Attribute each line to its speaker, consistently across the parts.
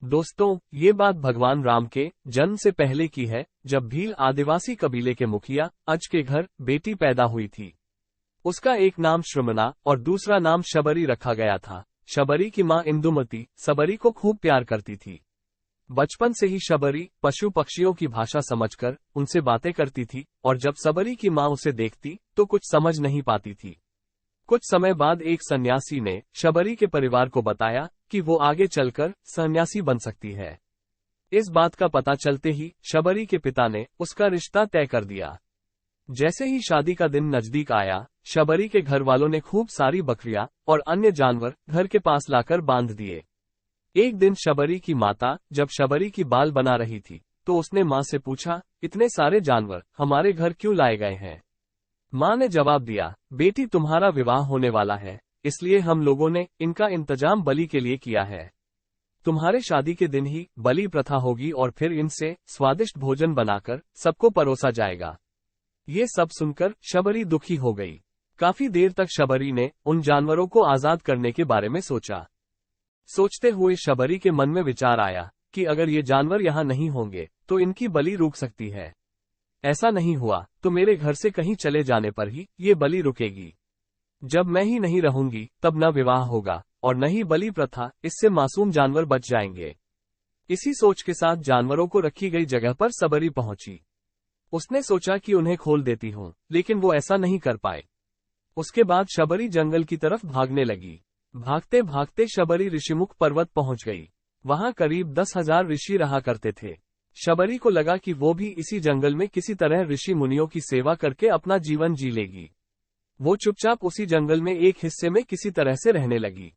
Speaker 1: दोस्तों, ये बात भगवान राम के जन्म से पहले की है, जब भील आदिवासी कबीले के मुखिया अज के घर बेटी पैदा हुई थी। उसका एक नाम श्रमना और दूसरा नाम शबरी रखा गया था। शबरी की मां इंदुमती सबरी को खूब प्यार करती थी। बचपन से ही शबरी पशु पक्षियों की भाषा समझकर उनसे बातें करती थी, और जब सबरी की मां उसे देखती तो कुछ समझ नहीं पाती थी। कुछ समय बाद एक सन्यासी ने शबरी के परिवार को बताया कि वो आगे चलकर सन्यासी बन सकती है। इस बात का पता चलते ही शबरी के पिता ने उसका रिश्ता तय कर दिया। जैसे ही शादी का दिन नजदीक आया, शबरी के घर वालों ने खूब सारी बकरियां और अन्य जानवर घर के पास लाकर बांध दिए। एक दिन शबरी की माता जब शबरी की बाल बना रही थी, तो उसने मां से पूछा, इतने सारे जानवर हमारे घर क्यों लाए गए हैं? मां ने जवाब दिया, बेटी तुम्हारा विवाह होने वाला है, इसलिए हम लोगों ने इनका इंतजाम बलि के लिए किया है। तुम्हारे शादी के दिन ही बलि प्रथा होगी और फिर इनसे स्वादिष्ट भोजन बनाकर सबको परोसा जाएगा। ये सब सुनकर शबरी दुखी हो गई। काफी देर तक शबरी ने उन जानवरों को आजाद करने के बारे में सोचा। सोचते हुए शबरी के मन में विचार आया कि अगर ये जानवर यहाँ नहीं होंगे तो इनकी बलि रुक सकती है। ऐसा नहीं हुआ तो मेरे घर से कहीं चले जाने पर ही ये बलि रुकेगी। जब मैं ही नहीं रहूंगी तब न विवाह होगा और न ही बलि प्रथा, इससे मासूम जानवर बच जाएंगे। इसी सोच के साथ जानवरों को रखी गई जगह पर सबरी पहुंची। उसने सोचा कि उन्हें खोल देती हूं, लेकिन वो ऐसा नहीं कर पाए। उसके बाद शबरी जंगल की तरफ भागने लगी। भागते भागते शबरी ऋषिमुख पर्वत पहुंच गई। वहां करीब 10,000 ऋषि रहा करते थे। शबरी को लगा कि वो भी इसी जंगल में किसी तरह ऋषि मुनियों की सेवा करके अपना जीवन जी लेगी। वो चुपचाप उसी जंगल में एक हिस्से में किसी तरह से रहने लगी।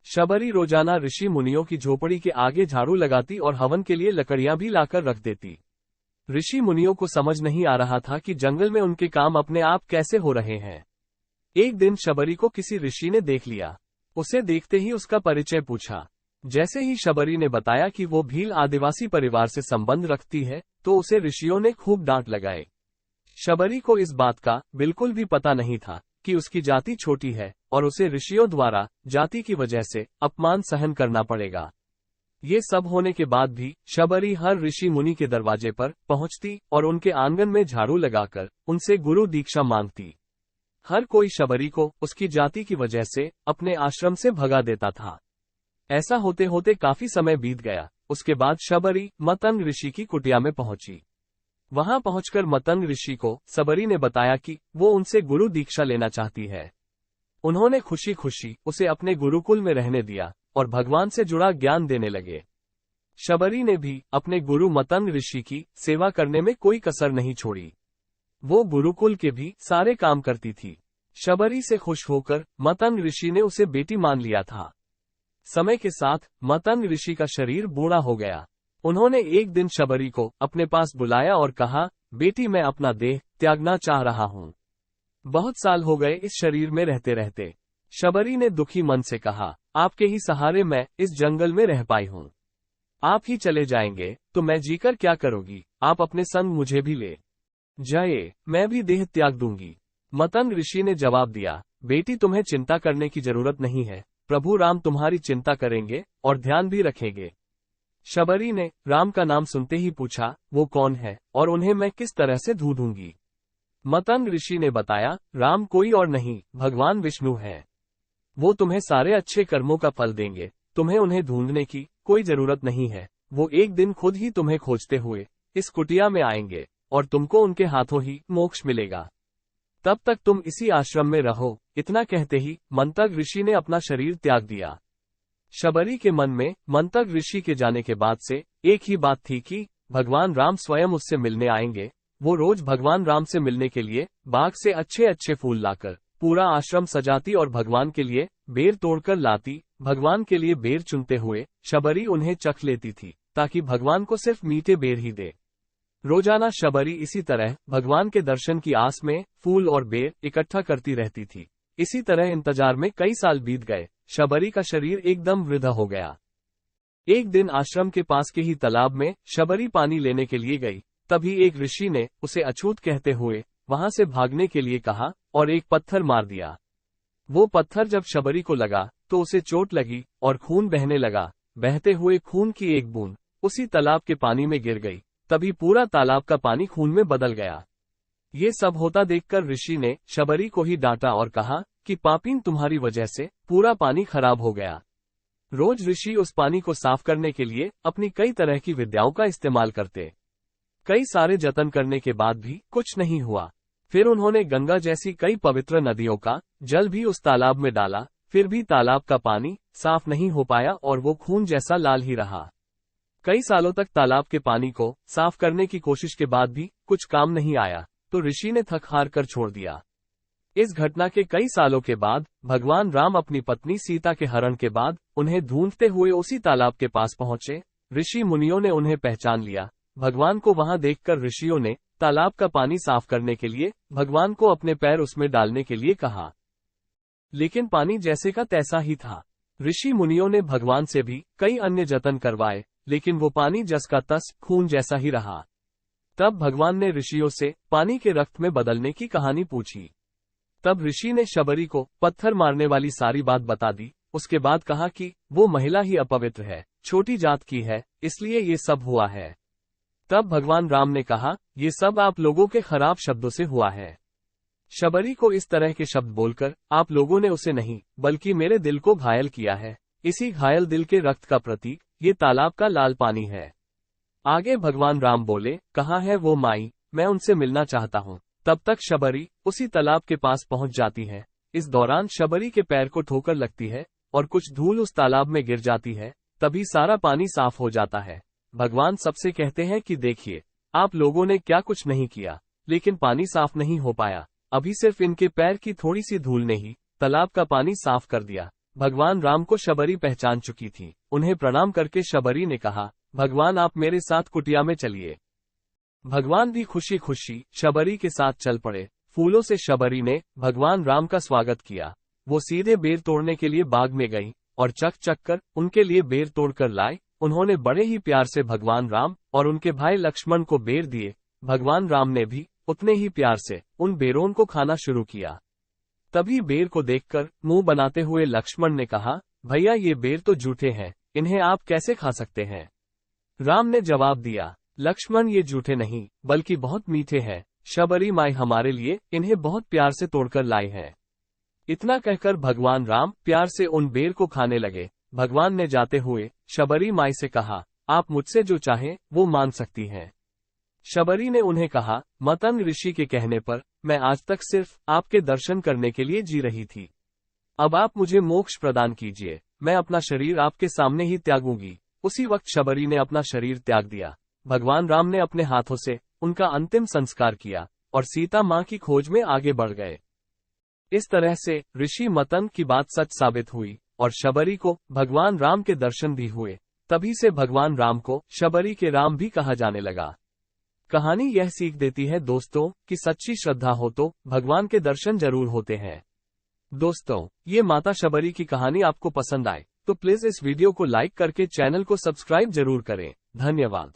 Speaker 1: शबरी रोजाना ऋषि मुनियों की झोपड़ी के आगे झाड़ू लगाती और हवन के लिए लकड़ियां भी लाकर रख देती। ऋषि मुनियों को समझ नहीं आ रहा था कि जंगल में उनके काम अपने आप कैसे हो रहे हैं। एक दिन शबरी को किसी ऋषि ने देख लिया। उसे देखते ही उसका परिचय पूछा। जैसे ही शबरी ने बताया कि वो भील आदिवासी परिवार से संबंध रखती है, तो उसे ऋषियों ने खूब डांट लगाए। शबरी को इस बात का बिल्कुल भी पता नहीं था कि उसकी जाति छोटी है और उसे ऋषियों द्वारा जाति की वजह से अपमान सहन करना पड़ेगा। ये सब होने के बाद भी शबरी हर ऋषि मुनि के दरवाजे पर पहुंचती और उनके आंगन में झाड़ू लगाकर उनसे गुरु दीक्षा मांगती। हर कोई शबरी को उसकी जाति की वजह से अपने आश्रम से भगा देता था। ऐसा होते होते काफी समय बीत गया। उसके बाद शबरी मतंग ऋषि की कुटिया में पहुंची। वहां पहुंचकर मतंग ऋषि को सबरी ने बताया कि वो उनसे गुरु दीक्षा लेना चाहती है। उन्होंने खुशी खुशी उसे अपने गुरुकुल में रहने दिया और भगवान से जुड़ा ज्ञान देने लगे। शबरी ने भी अपने गुरु मतंग ऋषि की सेवा करने में कोई कसर नहीं छोड़ी। वो गुरुकुल के भी सारे काम करती थी। शबरी से खुश होकर मतंग ऋषि ने उसे बेटी मान लिया था। समय के साथ मतंग ऋषि का शरीर बूढ़ा हो गया। उन्होंने एक दिन शबरी को अपने पास बुलाया और कहा, बेटी मैं अपना देह त्यागना चाह रहा हूँ। बहुत साल हो गए इस शरीर में रहते रहते। शबरी ने दुखी मन से कहा, आपके ही सहारे मैं इस जंगल में रह पाई हूँ। आप ही चले जाएंगे तो मैं जीकर क्या करूँगी? आप अपने संग मुझे भी ले जाइए, मैं भी देह त्याग दूंगी। मतंग ऋषि ने जवाब दिया, बेटी तुम्हें चिंता करने की जरूरत नहीं है। प्रभु राम तुम्हारी चिंता करेंगे और ध्यान भी रखेंगे। शबरी ने राम का नाम सुनते ही पूछा, वो कौन है और उन्हें मैं किस तरह से ढूंढूंगी? मतंग ऋषि ने बताया, राम कोई और नहीं, भगवान विष्णु है। वो तुम्हें सारे अच्छे कर्मों का फल देंगे। तुम्हें उन्हें ढूंढने की कोई जरूरत नहीं है। वो एक दिन खुद ही तुम्हें खोजते हुए इस कुटिया में आएंगे और तुमको उनके हाथों ही मोक्ष मिलेगा। तब तक तुम इसी आश्रम में रहो। इतना कहते ही मंतग ऋषि ने अपना शरीर त्याग दिया। शबरी के मन में मंतग ऋषि के जाने के बाद से एक ही बात थी कि भगवान राम स्वयं उससे मिलने आएंगे। वो रोज भगवान राम से मिलने के लिए बाग से अच्छे अच्छे फूल लाकर पूरा आश्रम सजाती और भगवान के लिए बेर तोड़कर लाती। भगवान के लिए बेर चुनते हुए शबरी उन्हें चख लेती थी, ताकि भगवान को सिर्फ मीठे बेर ही दे। रोजाना शबरी इसी तरह भगवान के दर्शन की आस में फूल और बेर इकट्ठा करती रहती थी। इसी तरह इंतजार में कई साल बीत गए। शबरी का शरीर एकदम वृद्ध हो गया। एक दिन आश्रम के पास के ही तालाब में शबरी पानी लेने के लिए गई। तभी एक ऋषि ने उसे अछूत कहते हुए वहां से भागने के लिए कहा और एक पत्थर मार दिया। वो पत्थर जब शबरी को लगा तो उसे चोट लगी और खून बहने लगा। बहते हुए खून की एक बूंद उसी तालाब के पानी में गिर गई। तभी पूरा तालाब का पानी खून में बदल गया। ये सब होता देखकर ऋषि ने शबरी को ही डांटा और कहा कि पापीन, तुम्हारी वजह से पूरा पानी खराब हो गया। रोज ऋषि उस पानी को साफ करने के लिए अपनी कई तरह की विद्याओं का इस्तेमाल करते। कई सारे जतन करने के बाद भी कुछ नहीं हुआ। फिर उन्होंने गंगा जैसी कई पवित्र नदियों का जल भी उस तालाब में डाला, फिर भी तालाब का पानी साफ नहीं हो पाया और वो खून जैसा लाल ही रहा। कई सालों तक तालाब के पानी को साफ करने की कोशिश के बाद भी कुछ काम नहीं आया, तो ऋषि ने थक हार कर छोड़ दिया। इस घटना के कई सालों के बाद भगवान राम अपनी पत्नी सीता के हरण के बाद उन्हें ढूंढते हुए उसी तालाब के पास पहुंचे। ऋषि मुनियों ने उन्हें पहचान लिया। भगवान को वहां देखकर ऋषियों ने तालाब का पानी साफ करने के लिए भगवान को अपने पैर उसमें डालने के लिए कहा, लेकिन पानी जैसे का तैसा ही था। ऋषि मुनियों ने भगवान से भी कई अन्य जतन करवाए, लेकिन वो पानी जस का तस खून जैसा ही रहा। तब भगवान ने ऋषियों से पानी के रक्त में बदलने की कहानी पूछी। तब ऋषि ने शबरी को पत्थर मारने वाली सारी बात बता दी। उसके बाद कहा कि वो महिला ही अपवित्र है, छोटी जात की है, इसलिए ये सब हुआ है। तब भगवान राम ने कहा, ये सब आप लोगों के खराब शब्दों से हुआ है। शबरी को इस तरह के शब्द बोलकर आप लोगों ने उसे नहीं बल्कि मेरे दिल को घायल किया है। इसी घायल दिल के रक्त का प्रतीक ये तालाब का लाल पानी है। आगे भगवान राम बोले, कहाँ है वो माई, मैं उनसे मिलना चाहता हूँ। तब तक शबरी उसी तालाब के पास पहुंच जाती है। इस दौरान शबरी के पैर को ठोकर लगती है और कुछ धूल उस तालाब में गिर जाती है। तभी सारा पानी साफ हो जाता है। भगवान सबसे कहते हैं कि देखिए, आप लोगों ने क्या कुछ नहीं किया, लेकिन पानी साफ नहीं हो पाया। अभी सिर्फ इनके पैर की थोड़ी सी धूल ने ही तालाब का पानी साफ कर दिया। भगवान राम को शबरी पहचान चुकी थी। उन्हें प्रणाम करके शबरी ने कहा, भगवान आप मेरे साथ कुटिया में चलिए। भगवान भी खुशी खुशी शबरी के साथ चल पड़े। फूलों से शबरी ने भगवान राम का स्वागत किया। वो सीधे बेर तोड़ने के लिए बाग में गई और चक चक कर उनके लिए बेर तोड़कर लाई। उन्होंने बड़े ही प्यार से भगवान राम और उनके भाई लक्ष्मण को बेर दिए। भगवान राम ने भी उतने ही प्यार से उन बेरों को खाना शुरू किया। तभी बेर को देखकर मुंह बनाते हुए लक्ष्मण ने कहा, भैया ये बेर तो जूठे हैं, इन्हें आप कैसे खा सकते हैं? राम ने जवाब दिया, लक्ष्मण ये जूठे नहीं बल्कि बहुत मीठे हैं। शबरी माई हमारे लिए इन्हें बहुत प्यार से तोड़कर लाई है। इतना कहकर भगवान राम प्यार से उन बेर को खाने लगे। भगवान ने जाते हुए शबरी माई से कहा, आप मुझसे जो चाहें वो मांग सकती हैं। शबरी ने उन्हें कहा, मतंग ऋषि के कहने पर मैं आज तक सिर्फ आपके दर्शन करने के लिए जी रही थी। अब आप मुझे मोक्ष प्रदान कीजिए, मैं अपना शरीर आपके सामने ही त्यागूंगी। उसी वक्त शबरी ने अपना शरीर त्याग दिया। भगवान राम ने अपने हाथों से उनका अंतिम संस्कार किया और सीता मां की खोज में आगे बढ़ गए। इस तरह से ऋषि मतंग की बात सच साबित हुई और शबरी को भगवान राम के दर्शन भी हुए। तभी से भगवान राम को शबरी के राम भी कहा जाने लगा। कहानी यह सीख देती है दोस्तों कि सच्ची श्रद्धा हो तो भगवान के दर्शन जरूर होते हैं। दोस्तों, ये माता शबरी की कहानी आपको पसंद आए तो प्लीज इस वीडियो को लाइक करके चैनल को सब्सक्राइब जरूर करें। धन्यवाद।